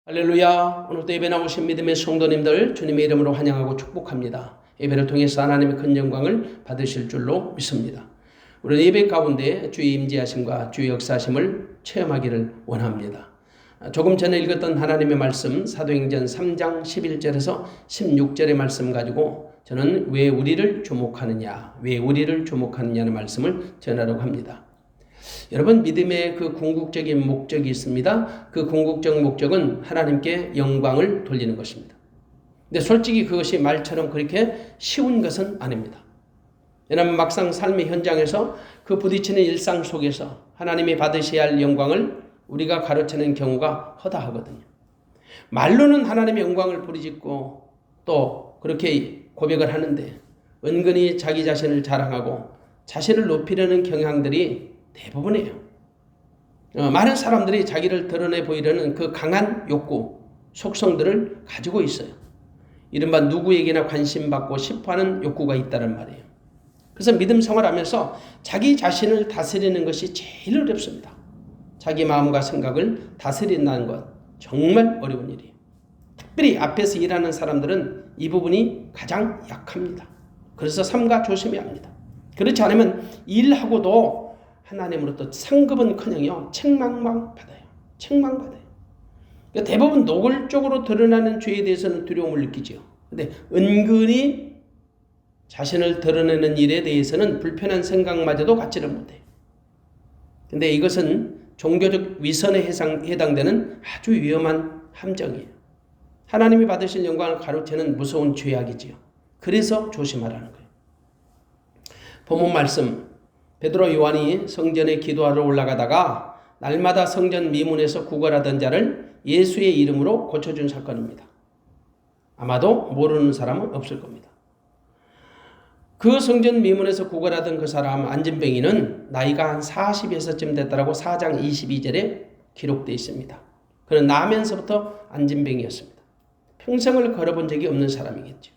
할렐루야. 오늘도 예배 나오신 믿음의 성도님들 주님의 이름으로 환영하고 축복합니다. 예배를 통해서 하나님의 큰 영광을 받으실 줄로 믿습니다. 우리 예배 가운데 주의 임재하심과 주의 역사하심을 체험하기를 원합니다. 조금 전에 읽었던 하나님의 말씀 사도행전 3장 11절에서 16절의 말씀 가지고 저는 왜 우리를 주목하느냐는 말씀을 전하려고 합니다. 여러분, 믿음의 그 궁극적인 목적이 있습니다. 그 궁극적 목적은 하나님께 영광을 돌리는 것입니다. 근데 솔직히 그것이 말처럼 그렇게 쉬운 것은 아닙니다. 왜냐하면 막상 삶의 현장에서 그 부딪히는 일상 속에서 하나님이 받으셔야 할 영광을 우리가 가르치는 경우가 허다하거든요. 말로는 하나님의 영광을 부르짖고 또 그렇게 고백을 하는데 은근히 자기 자신을 자랑하고 자신을 높이려는 경향들이 대부분이에요. 많은 사람들이 자기를 드러내 보이려는 그 강한 욕구, 속성들을 가지고 있어요. 이른바 누구에게나 관심받고 싶어하는 욕구가 있다는 말이에요. 그래서 믿음 생활하면서 자기 자신을 다스리는 것이 제일 어렵습니다. 자기 마음과 생각을 다스린다는 것 정말 어려운 일이에요. 특별히 앞에서 일하는 사람들은 이 부분이 가장 약합니다. 그래서 삼가 조심해야 합니다. 그렇지 않으면 일하고도 하나님으로부터 상급은커녕 책망만 받아요. 책망받아요. 그러니까 대부분 노골적으로 드러나는 죄에 대해서는 두려움을 느끼죠. 근데 은근히 자신을 드러내는 일에 대해서는 불편한 생각마저도 갖지를 못해요. 근데 이것은 종교적 위선에 해당되는 아주 위험한 함정이에요. 하나님이 받으실 영광을 가로채는 무서운 죄악이지요. 그래서 조심하라는 거예요. 본문 말씀, 베드로 요한이 성전에 기도하러 올라가다가 날마다 성전 미문에서 구걸하던 자를 예수의 이름으로 고쳐준 사건입니다. 아마도 모르는 사람은 없을 겁니다. 그 성전 미문에서 구걸하던 그 사람 안진뱅이는 나이가 한 40에서쯤 됐다라고 4장 22절에 기록되어 있습니다. 그는 나면서부터 안진뱅이였습니다. 평생을 걸어본 적이 없는 사람이겠죠.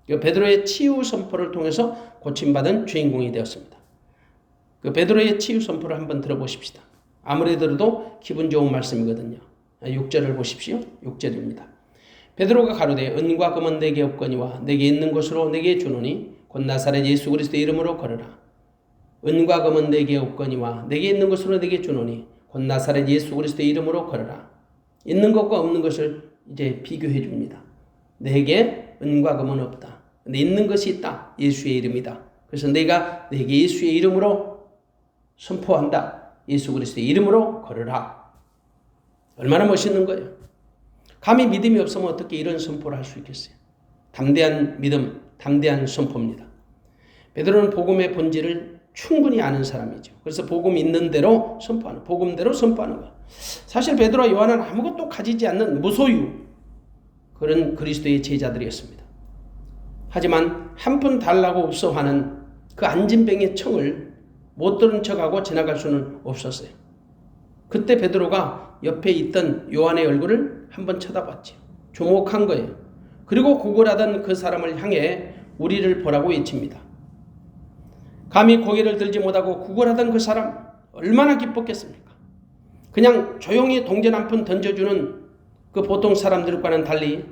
베드로의 치유 선포를 통해서 고침받은 주인공이 되었습니다. 그 베드로의 치유 선포를 한번 들어보십시다. 아무리 들어도 기분 좋은 말씀이거든요. 6절을 보십시오. 6절입니다. 베드로가 가로되 은과 금은 내게 없거니와 내게 있는 것으로 내게 주노니 곧 나사렛 예수 그리스도의 이름으로 걸으라. 은과 금은 내게 없거니와 내게 있는 것으로 내게 주노니 곧 나사렛 예수 그리스도의 이름으로 걸으라. 있는 것과 없는 것을 이제 비교해 줍니다. 내게 은과 금은 없다. 근데 있는 것이 있다. 예수의 이름이다. 그래서 내가 내게 예수의 이름으로 선포한다. 예수 그리스도의 이름으로 걸으라. 얼마나 멋있는 거예요. 감히 믿음이 없으면 어떻게 이런 선포를 할 수 있겠어요. 담대한 믿음, 담대한 선포입니다. 베드로는 복음의 본질을 충분히 아는 사람이죠. 그래서 복음 있는 대로 선포하는, 복음대로 선포하는 거예요. 사실 베드로와 요한은 아무것도 가지지 않는 무소유 그런 그리스도의 제자들이었습니다. 하지만 한 푼 달라고 없어 하는 그 안진뱅이의 청을 못 들은 척하고 지나갈 수는 없었어요. 그때 베드로가 옆에 있던 요한의 얼굴을 한번 쳐다봤죠. 주목한 거예요. 그리고 구걸하던 그 사람을 향해 우리를 보라고 외칩니다. 감히 고개를 들지 못하고 구걸하던 그 사람 얼마나 기뻤겠습니까? 그냥 조용히 동전 한 푼 던져주는 그 보통 사람들과는 달리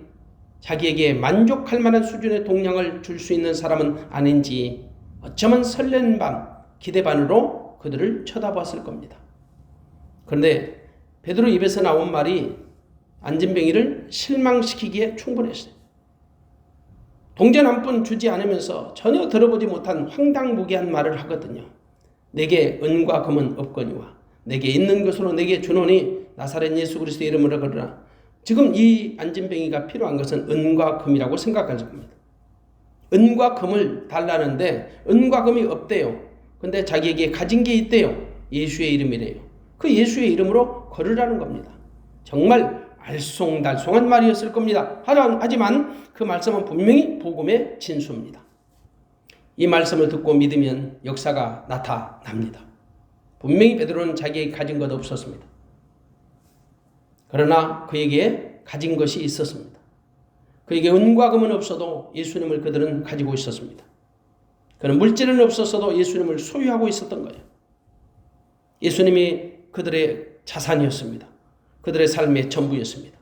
자기에게 만족할 만한 수준의 동량을 줄 수 있는 사람은 아닌지 어쩌면 설레는 밤 기대 반으로 그들을 쳐다봤을 겁니다. 그런데 베드로 입에서 나온 말이 안진뱅이를 실망시키기에 충분했어요. 동전 한 푼 주지 않으면서 전혀 들어보지 못한 황당무계한 말을 하거든요. 내게 은과 금은 없거니와 내게 있는 것으로 내게 주노니 나사렛 예수 그리스도의 이름으로 걸으라. 지금 이 안진뱅이가 필요한 것은 은과 금이라고 생각할 겁니다. 은과 금을 달라는데 은과 금이 없대요. 근데 자기에게 가진 게 있대요. 예수의 이름이래요. 그 예수의 이름으로 걸으라는 겁니다. 정말 알쏭달쏭한 말이었을 겁니다. 하지만 그 말씀은 분명히 복음의 진수입니다. 이 말씀을 듣고 믿으면 역사가 나타납니다. 분명히 베드로는 자기에게 가진 것 없었습니다. 그러나 그에게 가진 것이 있었습니다. 그에게 은과 금은 없어도 예수님을 그들은 가지고 있었습니다. 그는 물질은 없었어도 예수님을 소유하고 있었던 거예요. 예수님이 그들의 자산이었습니다. 그들의 삶의 전부였습니다.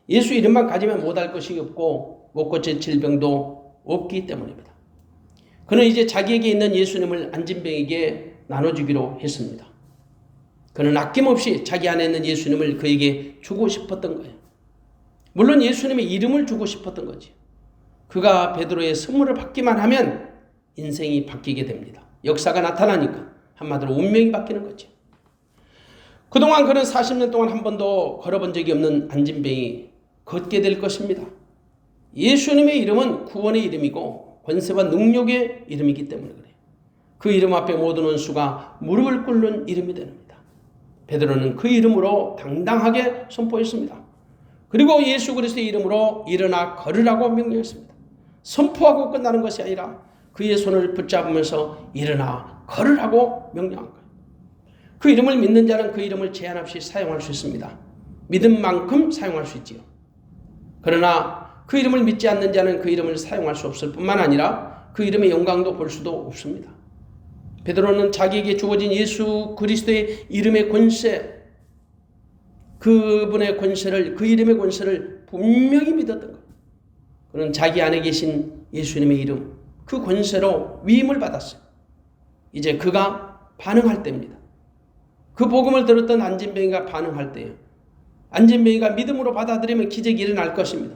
예수 이름만 가지면 못할 것이 없고 못 고칠 질병도 없기 때문입니다. 그는 이제 자기에게 있는 예수님을 안진뱅에게 나눠주기로 했습니다. 그는 아낌없이 자기 안에 있는 예수님을 그에게 주고 싶었던 거예요. 물론 예수님의 이름을 주고 싶었던 거지. 그가 베드로의 선물을 받기만 하면 인생이 바뀌게 됩니다. 역사가 나타나니까 한마디로 운명이 바뀌는 거죠. 그동안 그는 40년 동안 한 번도 걸어본 적이 없는 안진뱅이 걷게 될 것입니다. 예수님의 이름은 구원의 이름이고 권세와 능력의 이름이기 때문에 그래요. 그 이름 앞에 모든 원수가 무릎을 꿇는 이름이 됩니다. 베드로는 그 이름으로 당당하게 선포했습니다. 그리고 예수 그리스도의 이름으로 일어나 걸으라고 명령했습니다. 선포하고 끝나는 것이 아니라 그의 손을 붙잡으면서 일어나 걸으라고 명령한 거예요. 그 이름을 믿는 자는 그 이름을 제한 없이 사용할 수 있습니다. 믿은 만큼 사용할 수 있지요. 그러나 그 이름을 믿지 않는 자는 그 이름을 사용할 수 없을 뿐만 아니라 그 이름의 영광도 볼 수도 없습니다. 베드로는 자기에게 주어진 예수 그리스도의 이름의 권세, 그분의 권세를, 그 이름의 권세를 분명히 믿었던 거예요. 그는 자기 안에 계신 예수님의 이름, 그 권세로 위임을 받았어요. 이제 그가 반응할 때입니다. 그 복음을 들었던 안진뱅이가 반응할 때예요. 안진뱅이가 믿음으로 받아들이면 기적이 일어날 것입니다.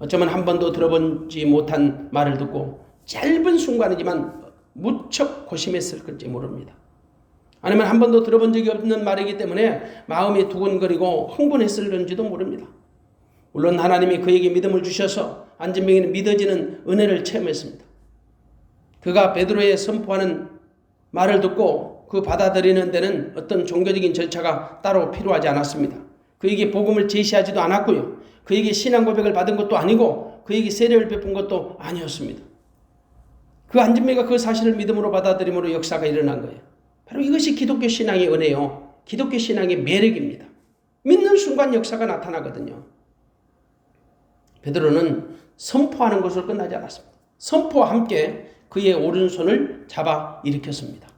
어쩌면 한 번도 들어보지 못한 말을 듣고 짧은 순간이지만 무척 고심했을지 모릅니다. 아니면 한 번도 들어본 적이 없는 말이기 때문에 마음이 두근거리고 흥분했을는지도 모릅니다. 물론 하나님이 그에게 믿음을 주셔서 안진뱅이는 믿어지는 은혜를 체험했습니다. 그가 베드로의 선포하는 말을 듣고 그 받아들이는 데는 어떤 종교적인 절차가 따로 필요하지 않았습니다. 그에게 복음을 제시하지도 않았고요. 그에게 신앙 고백을 받은 것도 아니고 그에게 세례를 베푼 것도 아니었습니다. 그 안진뱅이가 그 사실을 믿음으로 받아들임으로 역사가 일어난 거예요. 바로 이것이 기독교 신앙의 은혜요. 기독교 신앙의 매력입니다. 믿는 순간 역사가 나타나거든요. 베드로는 선포하는 것으로 끝나지 않았습니다. 선포와 함께 그의 오른손을 잡아 일으켰습니다.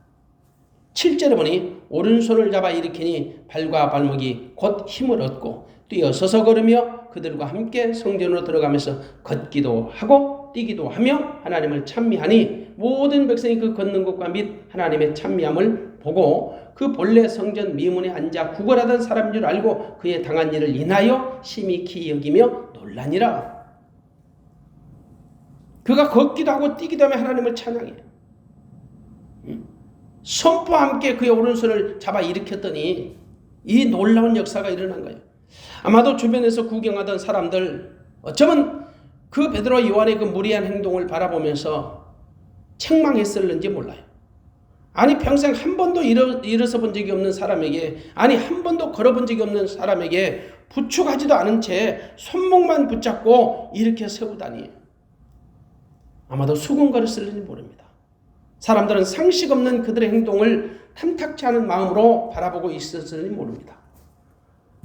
7절에 보니 오른손을 잡아 일으키니 발과 발목이 곧 힘을 얻고 뛰어서서 걸으며 그들과 함께 성전으로 들어가면서 걷기도 하고 뛰기도 하며 하나님을 찬미하니 모든 백성이 그 걷는 것과 및 하나님의 찬미함을 보고 그 본래 성전 미문에 앉아 구걸하던 사람인 줄 알고 그의 당한 일을 인하여 심히 기이 여기며 놀라니라. 그가 걷기도 하고 뛰기도 하며 하나님을 찬양해요. 선포와 함께 그의 오른손을 잡아 일으켰더니 이 놀라운 역사가 일어난 거예요. 아마도 주변에서 구경하던 사람들 어쩌면 그 베드로와 요한의 그 무리한 행동을 바라보면서 책망했을는지 몰라요. 아니 평생 한 번도 일어서 본 적이 없는 사람에게, 아니 한 번도 걸어본 적이 없는 사람에게 부축하지도 않은 채 손목만 붙잡고 이렇게 세우다니 아마도 수군거렸을는지 모릅니다. 사람들은 상식 없는 그들의 행동을 탐탁치 않은 마음으로 바라보고 있었을지 모릅니다.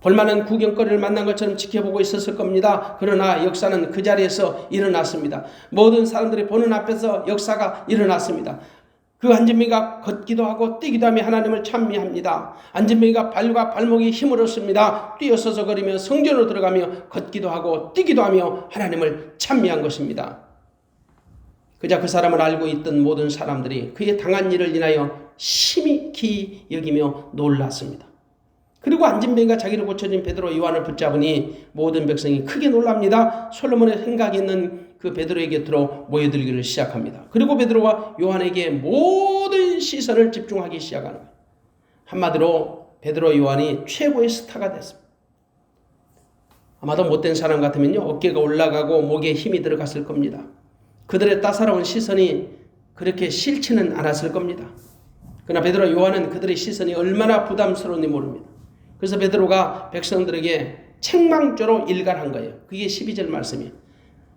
볼만한 구경거리를 만난 것처럼 지켜보고 있었을 겁니다. 그러나 역사는 그 자리에서 일어났습니다. 모든 사람들이 보는 앞에서 역사가 일어났습니다. 그 안진뱅이가 걷기도 하고 뛰기도 하며 하나님을 찬미합니다. 안진뱅이가 발과 발목이 힘을 얻습니다. 뛰어서서 걸으며 성전으로 들어가며 걷기도 하고 뛰기도 하며 하나님을 찬미한 것입니다. 그자 그 사람을 알고 있던 모든 사람들이 그의 당한 일을 인하여 심히 기이 여기며 놀랐습니다. 그리고 안진뱅이가 자기를 고쳐진 베드로 요한을 붙잡으니 모든 백성이 크게 놀랍니다. 솔로몬의 생각이 있는 그 베드로의 곁으로 모여들기를 시작합니다. 그리고 베드로와 요한에게 모든 시선을 집중하기 시작하는 거예요. 한마디로 베드로 요한이 최고의 스타가 됐습니다. 아마도 못된 사람 같으면요 어깨가 올라가고 목에 힘이 들어갔을 겁니다. 그들의 따사로운 시선이 그렇게 싫지는 않았을 겁니다. 그러나 베드로 요한은 그들의 시선이 얼마나 부담스러운지 모릅니다. 그래서 베드로가 백성들에게 책망조로 일갈한 거예요. 그게 12절 말씀이에요.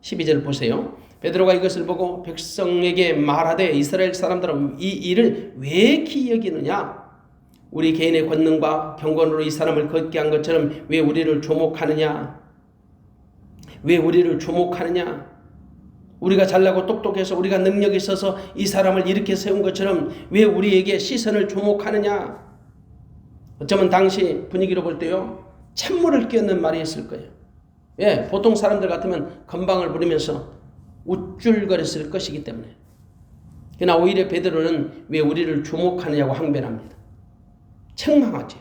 12절 보세요. 베드로가 이것을 보고 백성에게 말하되 이스라엘 사람들은 이 일을 왜 기이 여기느냐? 우리 개인의 권능과 경건으로 이 사람을 걷게 한 것처럼 왜 우리를 조목하느냐? 왜 우리를 조목하느냐? 우리가 잘나고 똑똑해서 우리가 능력이 있어서 이 사람을 이렇게 세운 것처럼 왜 우리에게 시선을 조목하느냐? 어쩌면 당시 분위기로 볼 때요 찬물을 끼얹는 말이 있을 거예요. 예, 보통 사람들 같으면 건방을 부리면서 우쭐거렸을 것이기 때문에. 그러나 오히려 베드로는 왜 우리를 주목하느냐고 항변합니다. 책망하죠.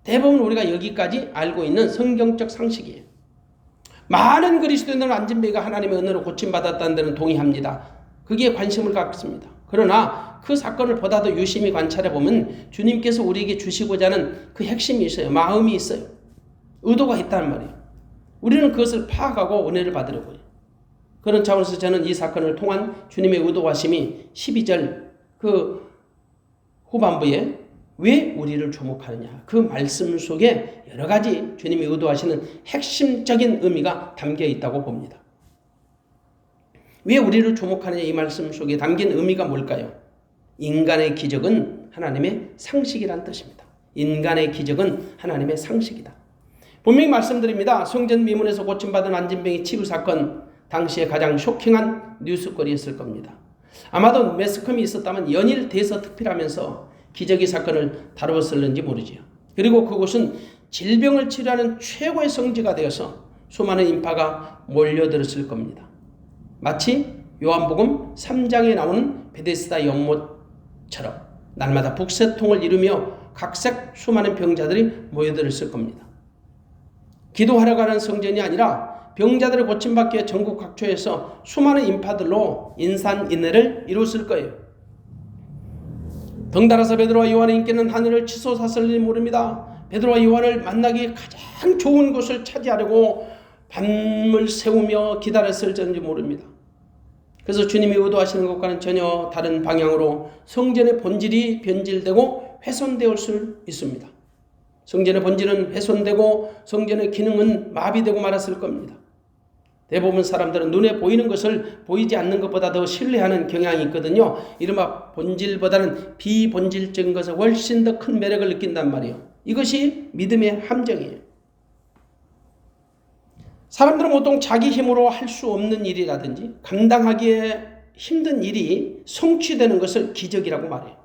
대부분 우리가 여기까지 알고 있는 성경적 상식이에요. 많은 그리스도인들은 안진뱅이가 하나님의 은혜로 고침받았다는 데는 동의합니다. 거기에 관심을 갖습니다. 그러나 그 사건을 보다 더 유심히 관찰해 보면 주님께서 우리에게 주시고자 하는 그 핵심이 있어요. 마음이 있어요. 의도가 있다는 말이에요. 우리는 그것을 파악하고 은혜를 받으려고 해요. 그런 차원에서 저는 이 사건을 통한 주님의 의도하심이 12절 그 후반부에 왜 우리를 주목하느냐, 그 말씀 속에 여러 가지 주님이 의도하시는 핵심적인 의미가 담겨 있다고 봅니다. 왜 우리를 주목하느냐, 이 말씀 속에 담긴 의미가 뭘까요? 인간의 기적은 하나님의 상식이란 뜻입니다. 인간의 기적은 하나님의 상식이다. 분명히 말씀드립니다. 성전 미문에서 고침받은 안진뱅이 치유 사건, 당시에 가장 쇼킹한 뉴스거리였을 겁니다. 아마도 매스컴이 있었다면 연일 대서특필하면서 기적의 사건을 다루었을는지 모르지요. 그리고 그곳은 질병을 치료하는 최고의 성지가 되어서 수많은 인파가 몰려들었을 겁니다. 마치 요한복음 3장에 나오는 베데스다 연못처럼 날마다 북새통을 이루며 각색 수많은 병자들이 모여들었을 겁니다. 기도하러 가는 성전이 아니라 병자들을 고침받기 위해 전국 각처에서 수많은 인파들로 인산인해를 이뤘을 거예요. 덩달아서 베드로와 요한의 인기는 하늘을 치솟았을지 모릅니다. 베드로와 요한을 만나기 가장 좋은 곳을 차지하려고 밤을 새우며 기다렸을지 모릅니다. 그래서 주님이 의도하시는 것과는 전혀 다른 방향으로 성전의 본질이 변질되고 훼손되어 수 있습니다. 성전의 본질은 훼손되고 성전의 기능은 마비되고 말았을 겁니다. 대부분 사람들은 눈에 보이는 것을 보이지 않는 것보다 더 신뢰하는 경향이 있거든요. 이른바 본질보다는 비본질적인 것에 훨씬 더 큰 매력을 느낀단 말이에요. 이것이 믿음의 함정이에요. 사람들은 보통 자기 힘으로 할 수 없는 일이라든지 감당하기에 힘든 일이 성취되는 것을 기적이라고 말해요.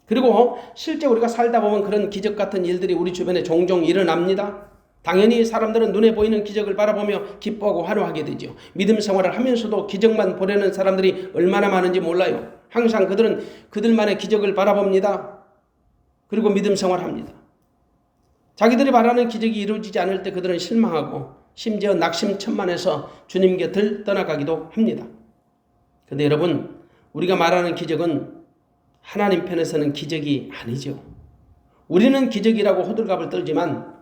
그리고 실제 우리가 살다 보면 그런 기적 같은 일들이 우리 주변에 종종 일어납니다. 당연히 사람들은 눈에 보이는 기적을 바라보며 기뻐하고 환호하게 되죠. 믿음 생활을 하면서도 기적만 보려는 사람들이 얼마나 많은지 몰라요. 항상 그들은 그들만의 기적을 바라봅니다. 그리고 믿음 생활합니다. 자기들이 바라는 기적이 이루어지지 않을 때 그들은 실망하고 심지어 낙심천만해서 주님 곁을 떠나가기도 합니다. 그런데 여러분, 우리가 말하는 기적은 하나님 편에서는 기적이 아니죠. 우리는 기적이라고 호들갑을 떨지만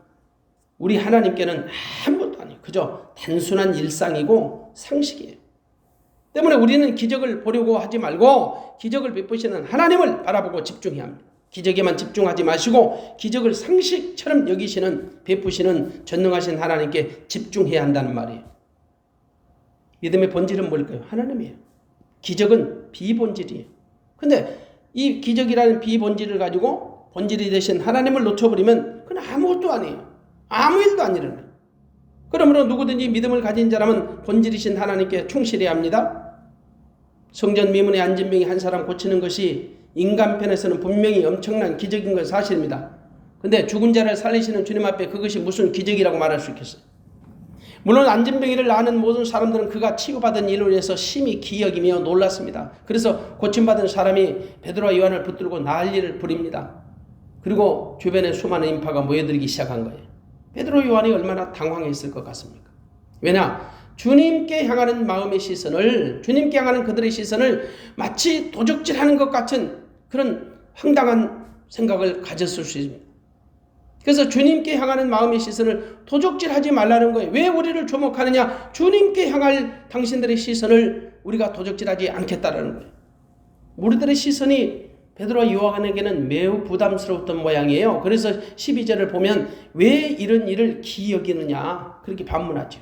우리 하나님께는 아무것도 아니에요. 그저 단순한 일상이고 상식이에요. 때문에 우리는 기적을 보려고 하지 말고 기적을 베푸시는 하나님을 바라보고 집중해야 합니다. 기적에만 집중하지 마시고 기적을 상식처럼 여기시는 베푸시는 전능하신 하나님께 집중해야 한다는 말이에요. 믿음의 본질은 뭘까요? 하나님이에요. 기적은 비본질이에요. 근데 이 기적이라는 비본질을 가지고 본질이 되신 하나님을 놓쳐버리면 그건 아무것도 아니에요. 아무 일도 안 일어나요. 그러므로 누구든지 믿음을 가진 자라면 본질이신 하나님께 충실해야 합니다. 성전 미문의 안진뱅이 한 사람 고치는 것이 인간 편에서는 분명히 엄청난 기적인 건 사실입니다. 근데 죽은 자를 살리시는 주님 앞에 그것이 무슨 기적이라고 말할 수 있겠어요? 물론 안진뱅이를 아는 모든 사람들은 그가 치유받은 일로 인해서 심히 기억이며 놀랐습니다. 그래서 고침받은 사람이 베드로와 요한을 붙들고 난리를 부립니다. 그리고 주변에 수많은 인파가 모여들기 시작한 거예요. 베드로 요한이 얼마나 당황했을 것 같습니까? 왜냐? 주님께 향하는 마음의 시선을, 주님께 향하는 그들의 시선을 마치 도적질하는 것 같은 그런 황당한 생각을 가졌을 수 있습니다. 그래서 주님께 향하는 마음의 시선을 도적질하지 말라는 거예요. 왜 우리를 주목하느냐? 주님께 향할 당신들의 시선을 우리가 도적질하지 않겠다라는 거예요. 우리들의 시선이 베드로와 요한에게는 매우 부담스러웠던 모양이에요. 그래서 12절을 보면 왜 이런 일을 기여기느냐 그렇게 반문하죠.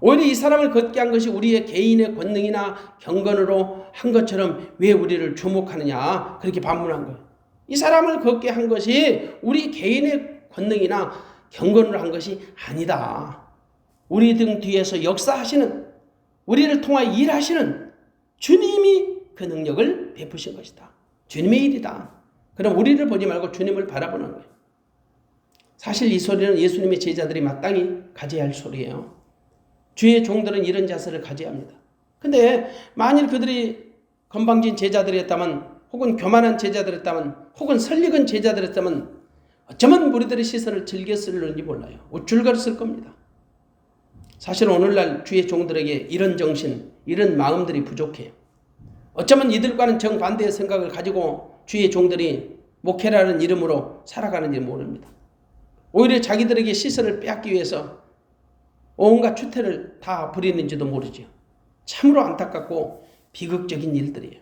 오히려 이 사람을 걷게 한 것이 우리의 개인의 권능이나 경건으로 한 것처럼 왜 우리를 주목하느냐 그렇게 반문한 거예요. 이 사람을 걷게 한 것이 우리 개인의 권능이나 경건으로 한 것이 아니다. 우리 등 뒤에서 역사하시는, 우리를 통하여 일하시는 주님이 그 능력을 베푸신 것이다. 주님의 일이다. 그럼 우리를 보지 말고 주님을 바라보는 거예요. 사실 이 소리는 예수님의 제자들이 마땅히 가져야 할 소리예요. 주의 종들은 이런 자세를 가져야 합니다. 근데 만일 그들이 건방진 제자들이었다면, 혹은 교만한 제자들이었다면, 혹은 설익은 제자들이었다면 어쩌면 무리들의 시선을 즐겼을는지 몰라요. 우쭐거렸을 겁니다. 사실 오늘날 주의 종들에게 이런 정신, 이런 마음들이 부족해요. 어쩌면 이들과는 정반대의 생각을 가지고 주의 종들이 목회라는 이름으로 살아가는지 모릅니다. 오히려 자기들에게 시선을 빼앗기 위해서 온갖 추태를 다 부리는지도 모르죠. 참으로 안타깝고 비극적인 일들이에요.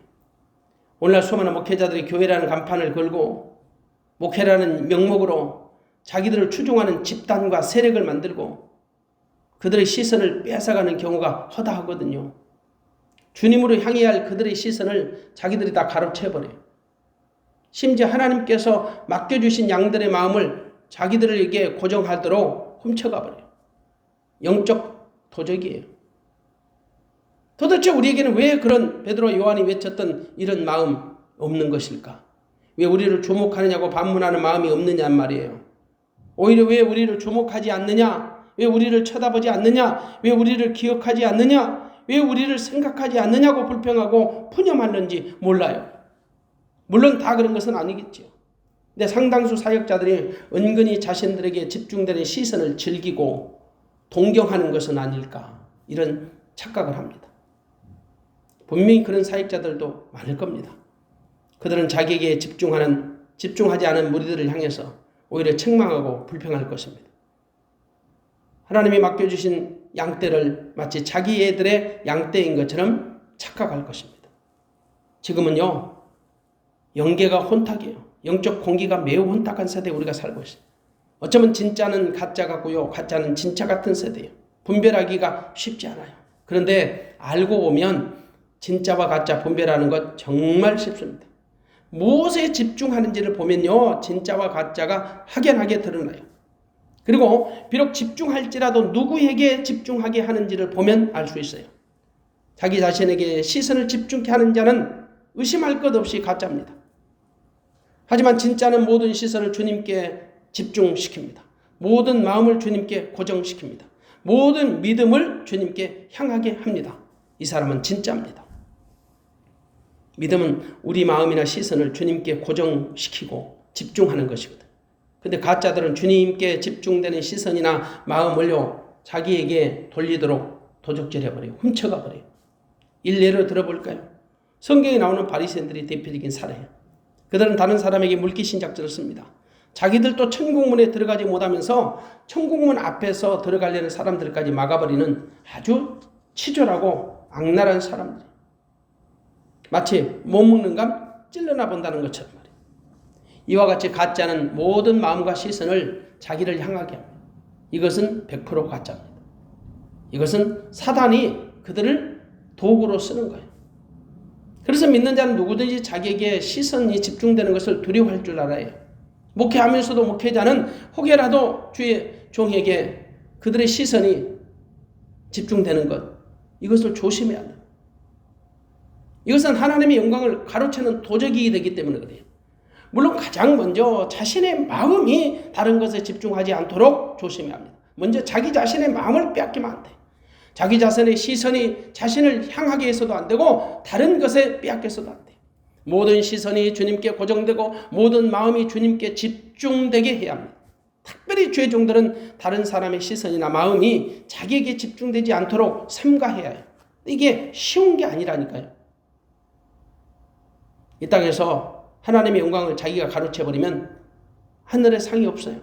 오늘날 수많은 목회자들이 교회라는 간판을 걸고 목회라는 명목으로 자기들을 추종하는 집단과 세력을 만들고 그들의 시선을 뺏어가는 경우가 허다하거든요. 주님으로 향해야 할 그들의 시선을 자기들이 다 가로채버려요. 심지어 하나님께서 맡겨주신 양들의 마음을 자기들에게 고정하도록 훔쳐가버려요. 영적 도적이에요. 도대체 우리에게는 왜 그런 베드로 요한이 외쳤던 이런 마음 없는 것일까? 왜 우리를 주목하느냐고 반문하는 마음이 없느냐는 말이에요. 오히려 왜 우리를 주목하지 않느냐? 왜 우리를 쳐다보지 않느냐? 왜 우리를 기억하지 않느냐? 왜 우리를 생각하지 않느냐고 불평하고 푸념하는지 몰라요. 물론 다 그런 것은 아니겠죠. 근데 상당수 사역자들이 은근히 자신들에게 집중되는 시선을 즐기고 동경하는 것은 아닐까, 이런 착각을 합니다. 분명히 그런 사역자들도 많을 겁니다. 그들은 자기에게 집중하지 않은 무리들을 향해서 오히려 책망하고 불평할 것입니다. 하나님이 맡겨주신 양떼를 마치 자기 애들의 양떼인 것처럼 착각할 것입니다. 지금은요, 영계가 혼탁이에요. 영적 공기가 매우 혼탁한 세대에 우리가 살고 있어요. 어쩌면 진짜는 가짜 같고요, 가짜는 진짜 같은 세대예요. 분별하기가 쉽지 않아요. 그런데 알고 보면 진짜와 가짜 분별하는 것 정말 쉽습니다. 무엇에 집중하는지를 보면요, 진짜와 가짜가 확연하게 드러나요. 그리고 비록 집중할지라도 누구에게 집중하게 하는지를 보면 알 수 있어요. 자기 자신에게 시선을 집중케 하는 자는 의심할 것 없이 가짜입니다. 하지만 진짜는 모든 시선을 주님께 집중시킵니다. 모든 마음을 주님께 고정시킵니다. 모든 믿음을 주님께 향하게 합니다. 이 사람은 진짜입니다. 믿음은 우리 마음이나 시선을 주님께 고정시키고 집중하는 것이거든. 근데 가짜들은 주님께 집중되는 시선이나 마음을요, 자기에게 돌리도록 도적질해버려요. 훔쳐가버려요. 일례로 들어볼까요? 성경에 나오는 바리새인들이 대표적인 사례예요. 그들은 다른 사람에게 물귀신작전을 씁니다. 자기들도 천국문에 들어가지 못하면서 천국문 앞에서 들어가려는 사람들까지 막아버리는 아주 치졸하고 악랄한 사람들. 마치 못 먹는 감 찔러나 본다는 것처럼 말이에요. 이와 같이 가짜는 모든 마음과 시선을 자기를 향하게 합니다. 이것은 100% 가짜입니다. 이것은 사단이 그들을 도구로 쓰는 거예요. 그래서 믿는 자는 누구든지 자기에게 시선이 집중되는 것을 두려워할 줄 알아요. 목회하면서도 목회자는 혹여라도 주의 종에게 그들의 시선이 집중되는 것, 이것을 조심해야 합니다. 이것은 하나님의 영광을 가로채는 도적이 되기 때문에 그래요. 물론 가장 먼저 자신의 마음이 다른 것에 집중하지 않도록 조심해야 합니다. 먼저 자기 자신의 마음을 빼앗기면 안 돼. 자기 자신의 시선이 자신을 향하게 해서도 안 되고 다른 것에 빼앗겨서도 안 돼. 모든 시선이 주님께 고정되고 모든 마음이 주님께 집중되게 해야 합니다. 특별히 주의 종들은 다른 사람의 시선이나 마음이 자기에게 집중되지 않도록 삼가해야 해요. 이게 쉬운 게 아니라니까요. 이 땅에서 하나님의 영광을 자기가 가로채버리면 하늘에 상이 없어요.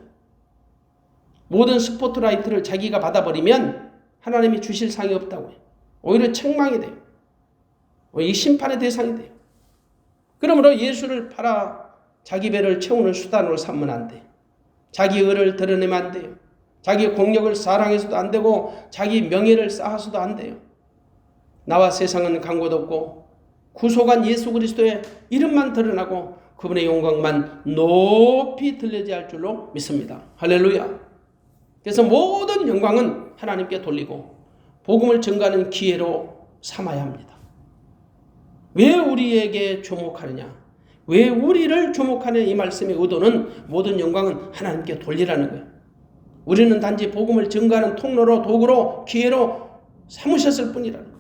모든 스포트라이트를 자기가 받아버리면 하나님이 주실 상이 없다고 해요. 오히려 책망이 돼요. 이 심판의 대상이 돼요. 그러므로 예수를 팔아 자기 배를 채우는 수단으로 삼으면 안 돼요. 자기 의를 드러내면 안 돼요. 자기 공력을 사랑해서도 안 되고 자기 명예를 쌓아서도 안 돼요. 나와 세상은 간곳 없고 구속한 예수 그리스도의 이름만 드러나고 그분의 영광만 높이 들려져야 할 줄로 믿습니다. 할렐루야. 그래서 모든 영광은 하나님께 돌리고 복음을 전가하는 기회로 삼아야 합니다. 왜 우리에게 주목하느냐? 왜 우리를 주목하느냐? 이 말씀의 의도는 모든 영광은 하나님께 돌리라는 거예요. 우리는 단지 복음을 증거하는 통로로, 도구로, 기회로 삼으셨을 뿐이라는 것.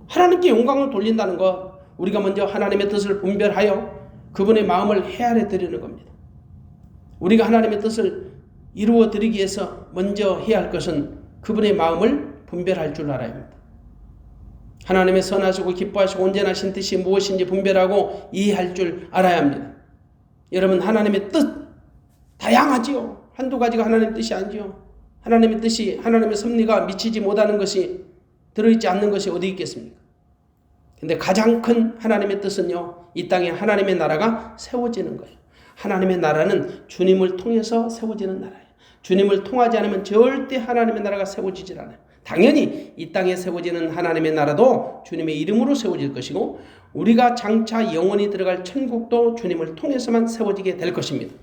하나님께 영광을 돌린다는 것, 우리가 먼저 하나님의 뜻을 분별하여 그분의 마음을 헤아려 드리는 겁니다. 우리가 하나님의 뜻을 이루어 드리기 위해서 먼저 해야 할 것은 그분의 마음을 분별할 줄 알아야 합니다. 하나님의 선하시고 기뻐하시고 온전하신 뜻이 무엇인지 분별하고 이해할 줄 알아야 합니다. 여러분, 하나님의 뜻 다양하지요. 한두 가지가 하나님의 뜻이 아니죠. 하나님의 뜻이, 하나님의 섭리가 미치지 못하는 것이, 들어있지 않는 것이 어디 있겠습니까? 근데 가장 큰 하나님의 뜻은요, 이 땅에 하나님의 나라가 세워지는 거예요. 하나님의 나라는 주님을 통해서 세워지는 나라예요. 주님을 통하지 않으면 절대 하나님의 나라가 세워지질 않아요. 당연히 이 땅에 세워지는 하나님의 나라도 주님의 이름으로 세워질 것이고, 우리가 장차 영원히 들어갈 천국도 주님을 통해서만 세워지게 될 것입니다.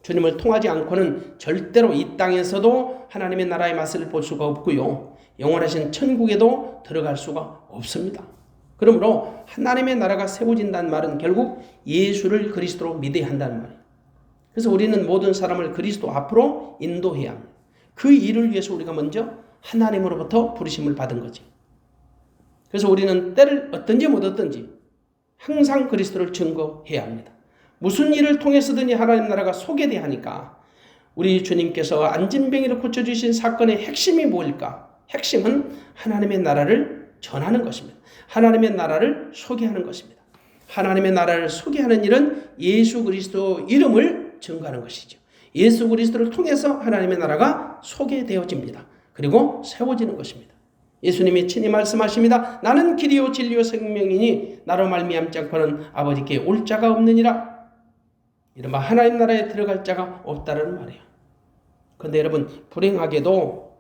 주님을 통하지 않고는 절대로 이 땅에서도 하나님의 나라의 맛을 볼 수가 없고요, 영원하신 천국에도 들어갈 수가 없습니다. 그러므로 하나님의 나라가 세워진다는 말은 결국 예수를 그리스도로 믿어야 한다는 말이에요. 그래서 우리는 모든 사람을 그리스도 앞으로 인도해야 합니다. 그 일을 위해서 우리가 먼저 하나님으로부터 부르심을 받은 거지. 그래서 우리는 때를 얻든지 못 얻든지 항상 그리스도를 증거해야 합니다. 무슨 일을 통해서든지 하나님 나라가 소개돼야 하니까, 우리 주님께서 안진뱅이를 고쳐주신 사건의 핵심이 뭘까? 핵심은 하나님의 나라를 전하는 것입니다. 하나님의 나라를 소개하는 것입니다. 하나님의 나라를 소개하는 일은 예수 그리스도 이름을 증거하는 것이죠. 예수 그리스도를 통해서 하나님의 나라가 소개되어집니다. 그리고 세워지는 것입니다. 예수님이 친히 말씀하십니다. 나는 길이요 진리요 생명이니 나로 말미암지 않고는 아버지께 올 자가 없느니라. 이른바 하나님 나라에 들어갈 자가 없다는 말이에요. 그런데 여러분, 불행하게도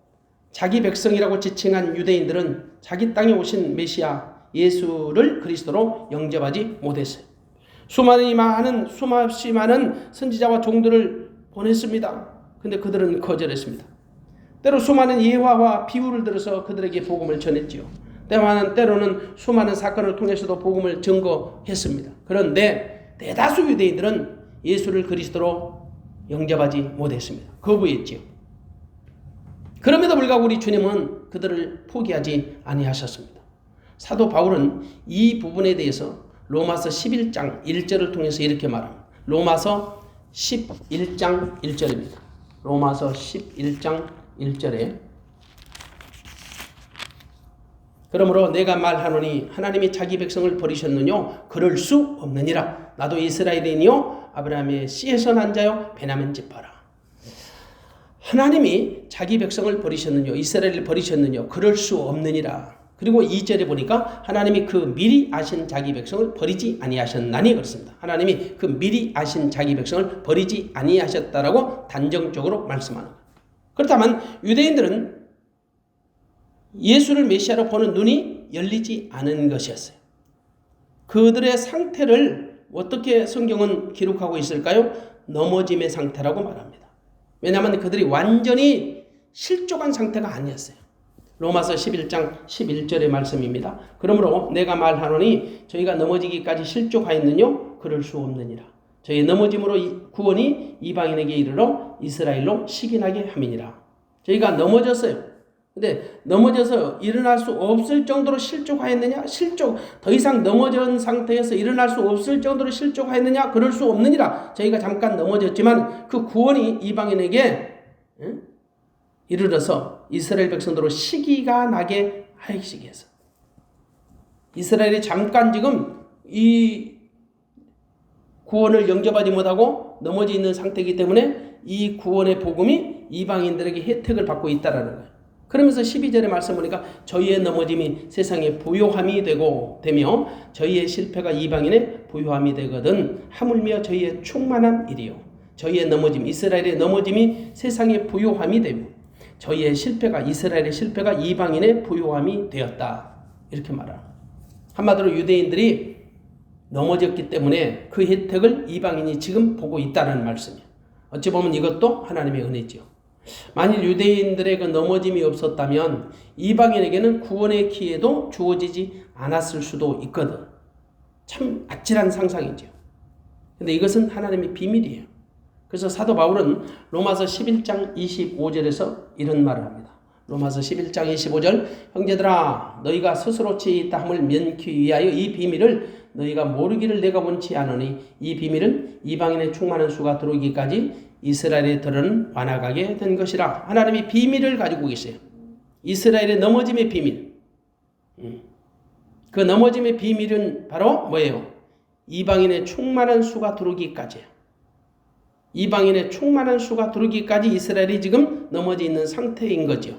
자기 백성이라고 지칭한 유대인들은 자기 땅에 오신 메시아 예수를 그리스도로 영접하지 못했어요. 수없이 많은 선지자와 종들을 보냈습니다. 그런데 그들은 거절했습니다. 때로 수많은 예화와 비유를 들어서 그들에게 복음을 전했지요. 때로는 수많은 사건을 통해서도 복음을 증거했습니다. 그런데 대다수 유대인들은 예수를 그리스도로 영접하지 못했습니다. 거부했지요. 그럼에도 불구하고 우리 주님은 그들을 포기하지 아니하셨습니다. 사도 바울은 이 부분에 대해서 로마서 11장 1절을 통해서 이렇게 말합니다. 로마서 11장 1절입니다. 로마서 11장 1절에 그러므로 내가 말하노니 하나님이 자기 백성을 버리셨느뇨? 그럴 수 없느니라. 나도 이스라엘이니요 아브라함의 씨에서 난 자요 베냐민 지파라. 하나님이 자기 백성을 버리셨느뇨? 이스라엘을 버리셨느뇨? 그럴 수 없느니라. 그리고 2절에 보니까 하나님이 그 미리 아신 자기 백성을 버리지 아니하셨나니 그렇습니다. 하나님이 그 미리 아신 자기 백성을 버리지 아니하셨다라고 단정적으로 말씀하는 거예요. 그렇다면 유대인들은 예수를 메시아로 보는 눈이 열리지 않은 것이었어요. 그들의 상태를 어떻게 성경은 기록하고 있을까요? 넘어짐의 상태라고 말합니다. 왜냐하면 그들이 완전히 실족한 상태가 아니었어요. 로마서 11장 11절의 말씀입니다. 그러므로 내가 말하노니 저희가 넘어지기까지 실족하였느뇨? 그럴 수 없느니라. 저희 넘어짐으로 구원이 이방인에게 이르러 이스라엘로 식인하게 함이니라. 저희가 넘어졌어요. 근데 넘어져서 일어날 수 없을 정도로 실족하였느냐? 더 이상 넘어진 상태에서 일어날 수 없을 정도로 실족하였느냐? 그럴 수 없느니라. 저희가 잠깐 넘어졌지만 그 구원이 이방인에게 이르러서 이스라엘 백성들로 시기가 나게 하시기 위해서. 이스라엘이 잠깐 지금 이 구원을 영접하지 못하고 넘어져 있는 상태이기 때문에 이 구원의 복음이 이방인들에게 혜택을 받고 있다는 거예요. 그러면서 12절의 말씀 보니까 저희의 넘어짐이 세상의 부요함이 되며 저희의 실패가 이방인의 부요함이 되거든 하물며 저희의 충만한 일이요. 저희의 넘어짐, 이스라엘의 넘어짐이 세상의 부요함이 되고 저희의 실패가, 이스라엘의 실패가 이방인의 부요함이 되었다. 이렇게 말합니다. 한마디로 유대인들이 넘어졌기 때문에 그 혜택을 이방인이 지금 보고 있다는 말씀이에요. 어찌 보면 이것도 하나님의 은혜죠. 만일 유대인들의 그 넘어짐이 없었다면 이방인에게는 구원의 기회도 주어지지 않았을 수도 있거든. 참 아찔한 상상이죠. 근데 이것은 하나님의 비밀이에요. 그래서 사도 바울은 로마서 11장 25절에서 이런 말을 합니다. 로마서 11장 25절 형제들아 너희가 스스로 지혜 있다 함을 면키 위하여 이 비밀을 너희가 모르기를 내가 원치 않으니 이 비밀은 이방인의 충만한 수가 들어오기까지 이스라엘에 들은 완악하게 된 것이라. 하나님이 비밀을 가지고 계세요. 이스라엘의 넘어짐의 비밀. 그 넘어짐의 비밀은 바로 뭐예요? 이방인의 충만한 수가 들어오기까지예요. 이방인의 충만한 수가 들어오기까지 이스라엘이 지금 넘어져 있는 상태인 거죠.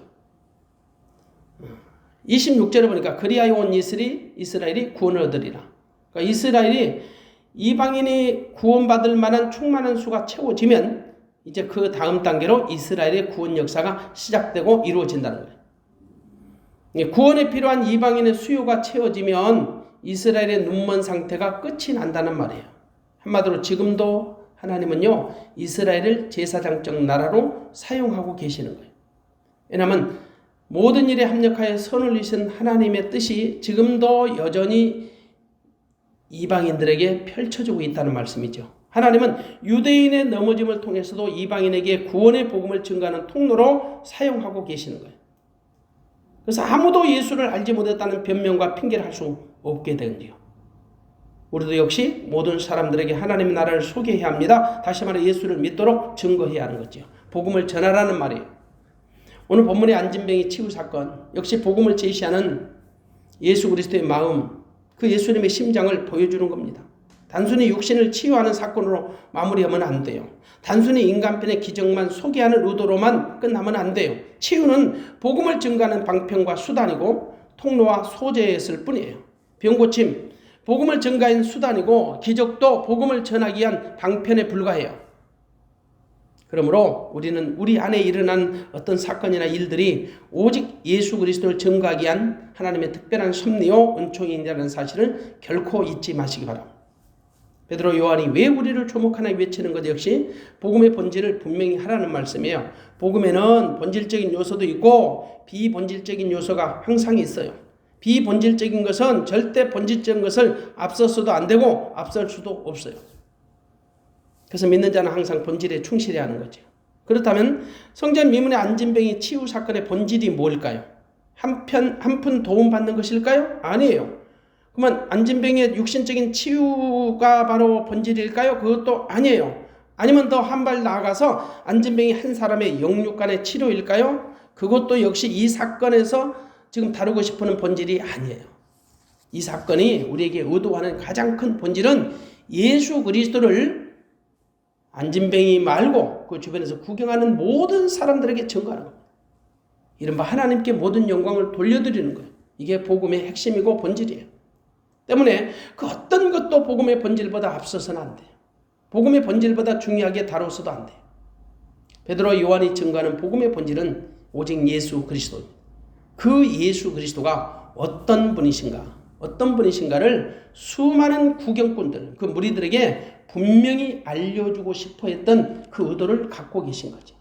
26절에 보니까 그리하여 온 이스라엘이 구원을 얻으리라. 그러니까 이스라엘이 이방인이 구원받을 만한 충만한 수가 채워지면 이제 그 다음 단계로 이스라엘의 구원 역사가 시작되고 이루어진다는 거예요. 구원에 필요한 이방인의 수요가 채워지면 이스라엘의 눈먼 상태가 끝이 난다는 말이에요. 한마디로 지금도 하나님은요 이스라엘을 제사장적 나라로 사용하고 계시는 거예요. 왜냐하면 모든 일에 합력하여 선을 이신 하나님의 뜻이 지금도 여전히 이방인들에게 펼쳐지고 있다는 말씀이죠. 하나님은 유대인의 넘어짐을 통해서도 이방인에게 구원의 복음을 증가하는 통로로 사용하고 계시는 거예요. 그래서 아무도 예수를 알지 못했다는 변명과 핑계를 할 수 없게 되는지요. 우리도 역시 모든 사람들에게 하나님의 나라를 소개해야 합니다. 다시 말해 예수를 믿도록 증거해야 하는 거죠. 복음을 전하라는 말이에요. 오늘 본문의 안진뱅이 치유 사건 역시 복음을 제시하는 예수 그리스도의 마음, 그 예수님의 심장을 보여주는 겁니다. 단순히 육신을 치유하는 사건으로 마무리하면 안 돼요. 단순히 인간편의 기적만 소개하는 의도로만 끝나면 안 돼요. 치유는 복음을 증가하는 방편과 수단이고 통로와 소재였을 뿐이에요. 병고침, 복음을 증가한 수단이고 기적도 복음을 전하기 위한 방편에 불과해요. 그러므로 우리는 우리 안에 일어난 어떤 사건이나 일들이 오직 예수 그리스도를 증거하기 위한 하나님의 특별한 섭리요 은총이라는 사실을 결코 잊지 마시기 바랍니다. 베드로 요한이 왜 우리를 조목하나 외치는 것 역시 복음의 본질을 분명히 하라는 말씀이에요. 복음에는 본질적인 요소도 있고 비본질적인 요소가 항상 있어요. 비본질적인 것은 절대 본질적인 것을 앞서서도 안 되고 앞설 수도 없어요. 그래서 믿는 자는 항상 본질에 충실해야 하는 거죠. 그렇다면 성전 미문의 안진뱅이 치유 사건의 본질이 뭘까요? 한푼 도움받는 것일까요? 아니에요. 그러면 안진뱅이의 육신적인 치유가 바로 본질일까요? 그것도 아니에요. 아니면 더 한 발 나아가서 안진뱅이 한 사람의 영육간의 치료일까요? 그것도 역시 이 사건에서 지금 다루고 싶은 본질이 아니에요. 이 사건이 우리에게 의도하는 가장 큰 본질은 예수 그리스도를 안진뱅이 말고 그 주변에서 구경하는 모든 사람들에게 증거하는 겁니다. 이른바 하나님께 모든 영광을 돌려드리는 거예요. 이게 복음의 핵심이고 본질이에요. 때문에 그 어떤 것도 복음의 본질보다 앞서서는 안 돼요. 복음의 본질보다 중요하게 다뤄서도 안 돼요. 베드로 요한이 증거하는 복음의 본질은 오직 예수 그리스도입니다. 그 예수 그리스도가 어떤 분이신가를 수많은 구경꾼들, 그 무리들에게 분명히 알려주고 싶어 했던 그 의도를 갖고 계신 거죠.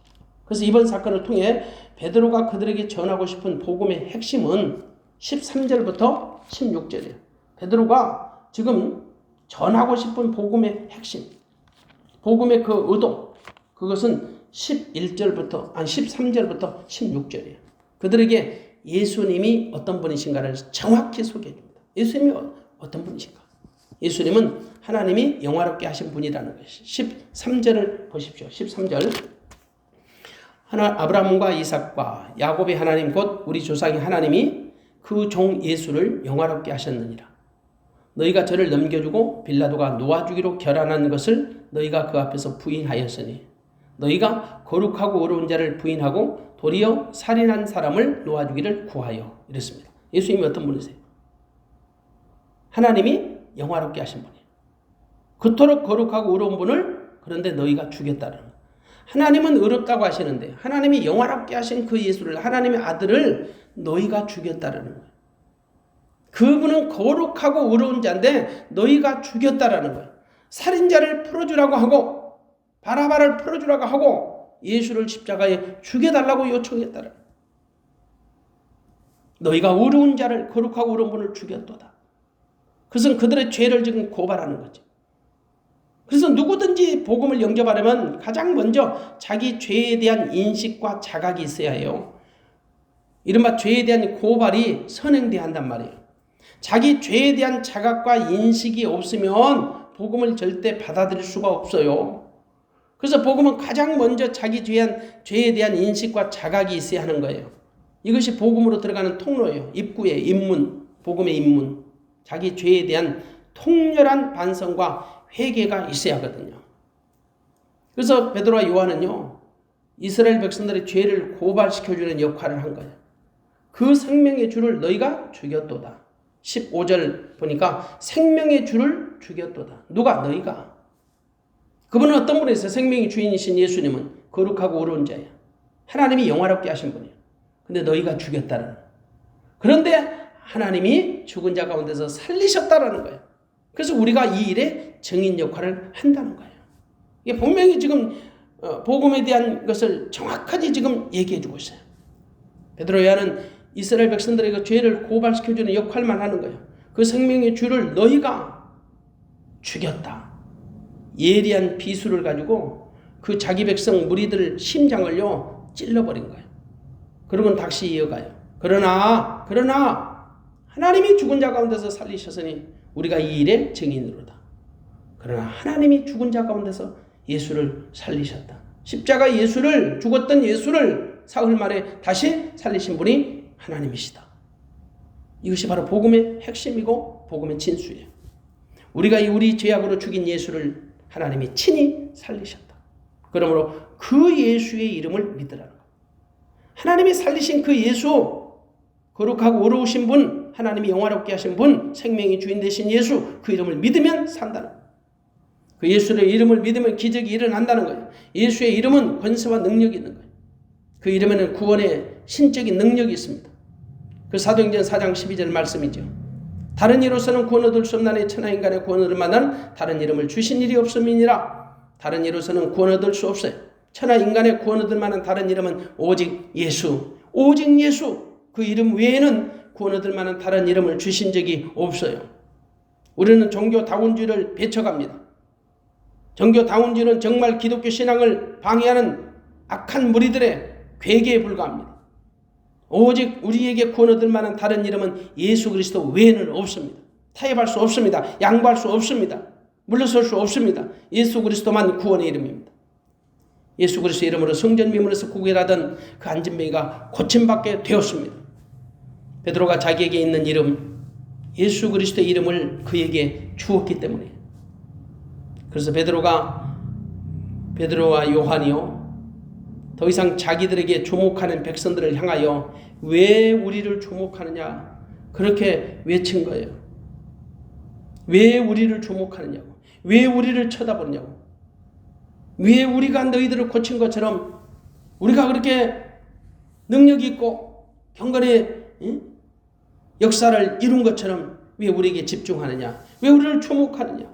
그래서 이번 사건을 통해 베드로가 그들에게 전하고 싶은 복음의 핵심은 13절부터 16절이에요. 베드로가 지금 전하고 싶은 복음의 핵심, 복음의 그 의도, 그것은 13절부터 16절이에요. 그들에게 예수님이 어떤 분이신가를 정확히 소개해 줍니다. 예수님이 어떤 분이신가? 예수님은 하나님이 영화롭게 하신 분이라는 것이 13절을 보십시오. 13절 아브라함과 이삭과 야곱의 하나님 곧 우리 조상의 하나님이 그 종 예수를 영화롭게 하셨느니라. 너희가 저를 넘겨주고 빌라도가 놓아주기로 결단한 것을 너희가 그 앞에서 부인하였으니 너희가 거룩하고 어려운 자를 부인하고 도리어 살인한 사람을 놓아주기를 구하여 이랬습니다. 예수님이 어떤 분이세요? 하나님이 영화롭게 하신 분이에요. 그토록 거룩하고 어려운 분을 그런데 너희가 죽였다는 거예요. 하나님은 어렵다고 하시는데 하나님이 영화롭게 하신 그 예수를, 하나님의 아들을 너희가 죽였다는 거예요. 그분은 거룩하고 어려운 자인데 너희가 죽였다라는 거예요. 살인자를 풀어주라고 하고 바라바를 풀어주라고 하고 예수를 십자가에 죽여달라고 요청했다라. 너희가 어려운 자를, 거룩하고 어려운 분을 죽였도다. 그것은 그들의 죄를 지금 고발하는 거죠. 그래서 누구든지 복음을 영접하려면 가장 먼저 자기 죄에 대한 인식과 자각이 있어야 해요. 이른바 죄에 대한 고발이 선행돼야 한단 말이에요. 자기 죄에 대한 자각과 인식이 없으면 복음을 절대 받아들일 수가 없어요. 그래서 복음은 가장 먼저 자기 죄에 대한 인식과 자각이 있어야 하는 거예요. 이것이 복음으로 들어가는 통로예요. 입구의 입문, 복음의 입문. 자기 죄에 대한 통렬한 반성과 회개가 있어야 하거든요. 그래서 베드로와 요한은요, 이스라엘 백성들의 죄를 고발시켜주는 역할을 한 거예요. 그 생명의 주를 너희가 죽였도다. 15절 보니까 생명의 주를 죽였도다. 누가? 너희가. 그분은 어떤 분이세요? 생명의 주인이신 예수님은 거룩하고 어려운 자예요. 하나님이 영화롭게 하신 분이에요. 근데 너희가 죽였다는 거예요. 그런데 하나님이 죽은 자 가운데서 살리셨다라는 거예요. 그래서 우리가 이 일에 증인 역할을 한다는 거예요. 이게 분명히 지금 복음에 대한 것을 정확하게 지금 얘기해 주고 있어요. 베드로 요한은 이스라엘 백성들에게 죄를 고발시켜주는 역할만 하는 거예요. 그 생명의 주를 너희가 죽였다. 예리한 비수를 가지고 그 자기 백성 무리들 심장을요 찔러버린 거예요. 그러면 다시 이어가요. 그러나 하나님이 죽은 자 가운데서 살리셨으니 우리가 이 일의 증인으로다. 그러나 하나님이 죽은 자 가운데서 예수를 살리셨다. 십자가 예수를, 죽었던 예수를 사흘 만에 다시 살리신 분이 하나님이시다. 이것이 바로 복음의 핵심이고 복음의 진수예요. 우리가 우리 죄악으로 죽인 예수를 하나님이 친히 살리셨다. 그러므로 그 예수의 이름을 믿으라는 거예요. 하나님이 살리신 그 예수, 거룩하고 어려우신 분, 하나님이 영화롭게 하신 분, 생명의 주인 되신 예수, 그 이름을 믿으면 산다는 거예요. 그 예수의 이름을 믿으면 기적이 일어난다는 거예요. 예수의 이름은 권세와 능력이 있는 거예요. 그 이름에는 구원의 신적인 능력이 있습니다. 그 사도행전 4장 12절 말씀이죠. 다른 이로서는 구원 얻을 수 없나니 천하 인간의 구원 얻을 만한 다른 이름을 주신 일이 없음이니라. 다른 이로서는 구원 얻을 수 없어요. 천하 인간의 구원 얻을 만한 다른 이름은 오직 예수. 오직 예수. 그 이름 외에는 구원 얻을 만한 다른 이름을 주신 적이 없어요. 우리는 종교다운주의를 배척합니다. 종교다운주의는 정말 기독교 신앙을 방해하는 악한 무리들의 괴계에 불과합니다. 오직 우리에게 구원 얻을 만한 다른 이름은 예수 그리스도 외에는 없습니다. 타협할 수 없습니다. 양보할 수 없습니다. 물러설 수 없습니다. 예수 그리스도만 구원의 이름입니다. 예수 그리스도 이름으로 성전 미문에서 구걸하던 그 안진뱅이가 고침받게 되었습니다. 베드로가 자기에게 있는 이름, 예수 그리스도의 이름을 그에게 주었기 때문에. 그래서 베드로와 요한이요, 더 이상 자기들에게 주목하는 백성들을 향하여 왜 우리를 주목하느냐 그렇게 외친 거예요. 왜 우리를 주목하느냐고, 왜 우리를 쳐다보느냐고, 왜 우리가 너희들을 고친 것처럼 우리가 그렇게 능력 있고 경건의 역사를 이룬 것처럼 왜 우리에게 집중하느냐, 왜 우리를 주목하느냐.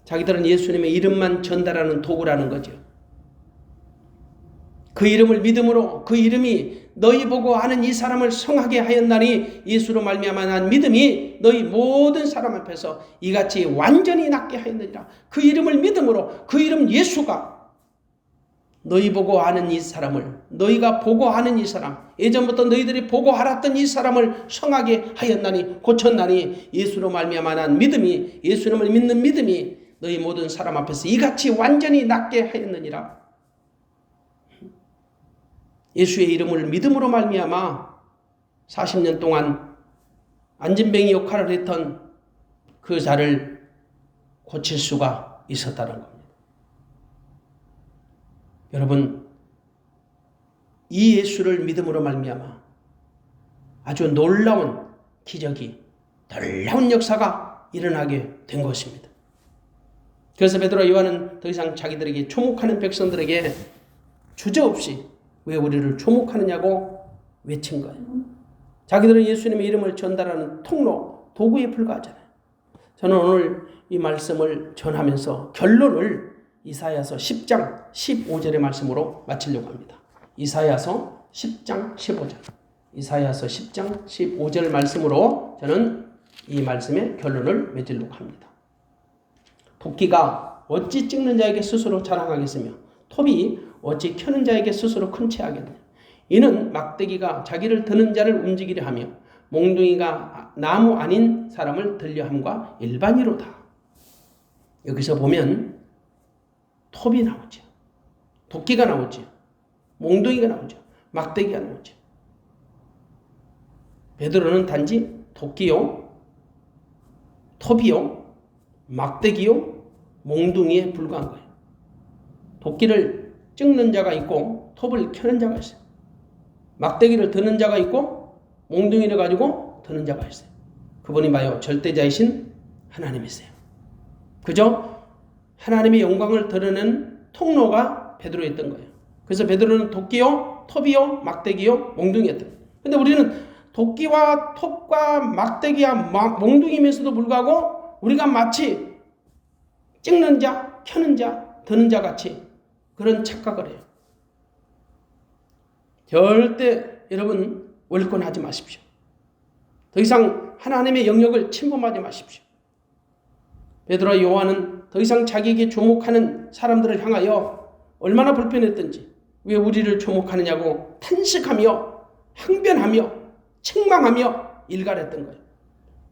자기들은 예수님의 이름만 전달하는 도구라는 거죠. 그 이름을 믿음으로, 그 이름이 너희 보고 아는 이 사람을 성하게 하였나니 예수로 말미암아 난 믿음이 너희 모든 사람 앞에서 이같이 완전히 낫게 하였느니라. 그 이름을 믿음으로, 그 이름 예수가 너희 보고 아는 이 사람을, 너희가 보고 아는 이 사람, 예전부터 너희들이 보고 알았던 이 사람을 성하게 하였나니, 고쳤나니 예수로 말미암아 난 믿음이, 예수님을 믿는 믿음이 너희 모든 사람 앞에서 이같이 완전히 낫게 하였느니라. 예수의 이름을 믿음으로 말미암아 40년 동안 안진뱅이 역할을 했던 그 자를 고칠 수가 있었다는 겁니다. 여러분, 이 예수를 믿음으로 말미암아 아주 놀라운 기적이, 놀라운 역사가 일어나게 된 것입니다. 그래서 베드로와 요한은 더 이상 자기들에게 주목하는 백성들에게 주저없이 왜 우리를 주목하느냐고 외친 거예요. 자기들은 예수님의 이름을 전달하는 통로, 도구에 불과하잖아요. 저는 오늘 이 말씀을 전하면서 결론을 이사야서 10장 15절의 말씀으로 마치려고 합니다. 이사야서 10장 15절. 이사야서 10장 15절 말씀으로 저는 이 말씀의 결론을 맺으려고 합니다. 도끼가 어찌 찍는 자에게 스스로 자랑하겠으며 톱이 어찌 켜는 자에게 스스로 큰 체하겠느냐. 이는 막대기가 자기를 드는 자를 움직이려 하며 몽둥이가 나무 아닌 사람을 들려 함과 일반이로다. 여기서 보면 톱이 나오죠. 도끼가 나오죠. 몽둥이가 나오죠. 막대기가 나오죠. 베드로는 단지 도끼요, 톱이요, 막대기요, 몽둥이에 불과한 거예요. 도끼를 찍는 자가 있고 톱을 켜는 자가 있어요. 막대기를 드는 자가 있고 몽둥이를 가지고 드는 자가 있어요. 그분이 봐요. 절대자이신 하나님이세요. 그죠? 하나님의 영광을 드러내는 통로가 베드로였던 거예요. 그래서 베드로는 도끼요, 톱이요, 막대기요, 몽둥이였던 거예요. 근데 우리는 도끼와 톱과 막대기와 몽둥이면서도 불구하고 우리가 마치 찍는 자, 켜는 자, 드는 자 같이 그런 착각을 해요. 절대 여러분 월권하지 마십시오. 더 이상 하나님의 영역을 침범하지 마십시오. 베드로와 요한은 더 이상 자기에게 주목하는 사람들을 향하여 얼마나 불편했던지 왜 우리를 주목하느냐고 탄식하며 항변하며 책망하며 일갈했던 거예요.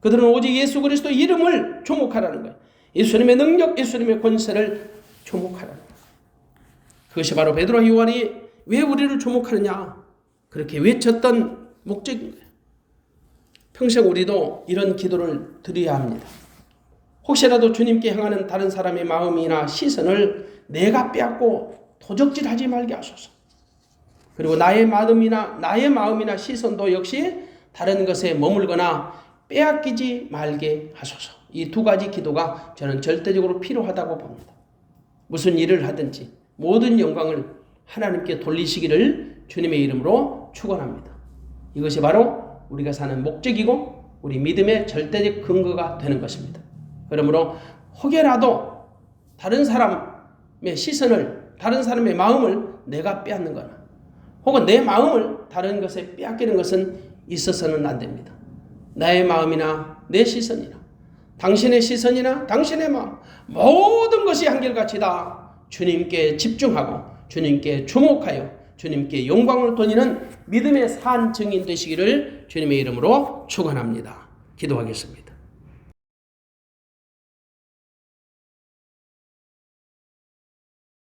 그들은 오직 예수 그리스도 이름을 주목하라는 거예요. 예수님의 능력, 예수님의 권세를 주목하라는 거예요. 그것이 바로 베드로와 요한이 왜 우리를 주목하느냐 그렇게 외쳤던 목적인 거예요. 평생 우리도 이런 기도를 드려야 합니다. 혹시라도 주님께 향하는 다른 사람의 마음이나 시선을 내가 빼앗고 도적질하지 말게 하소서. 그리고 나의 마음이나 시선도 역시 다른 것에 머물거나 빼앗기지 말게 하소서. 이 두 가지 기도가 저는 절대적으로 필요하다고 봅니다. 무슨 일을 하든지 모든 영광을 하나님께 돌리시기를 주님의 이름으로 축원합니다. 이것이 바로 우리가 사는 목적이고 우리 믿음의 절대적 근거가 되는 것입니다. 그러므로 혹여라도 다른 사람의 시선을, 다른 사람의 마음을 내가 빼앗는 거나 혹은 내 마음을 다른 것에 빼앗기는 것은 있어서는 안 됩니다. 나의 마음이나 내 시선이나 당신의 시선이나 당신의 마음 모든 것이 한결같이 다 주님께 집중하고 주님께 주목하여 주님께 영광을 돌리는 믿음의 산 증인 되시기를 주님의 이름으로 축원합니다. 기도하겠습니다.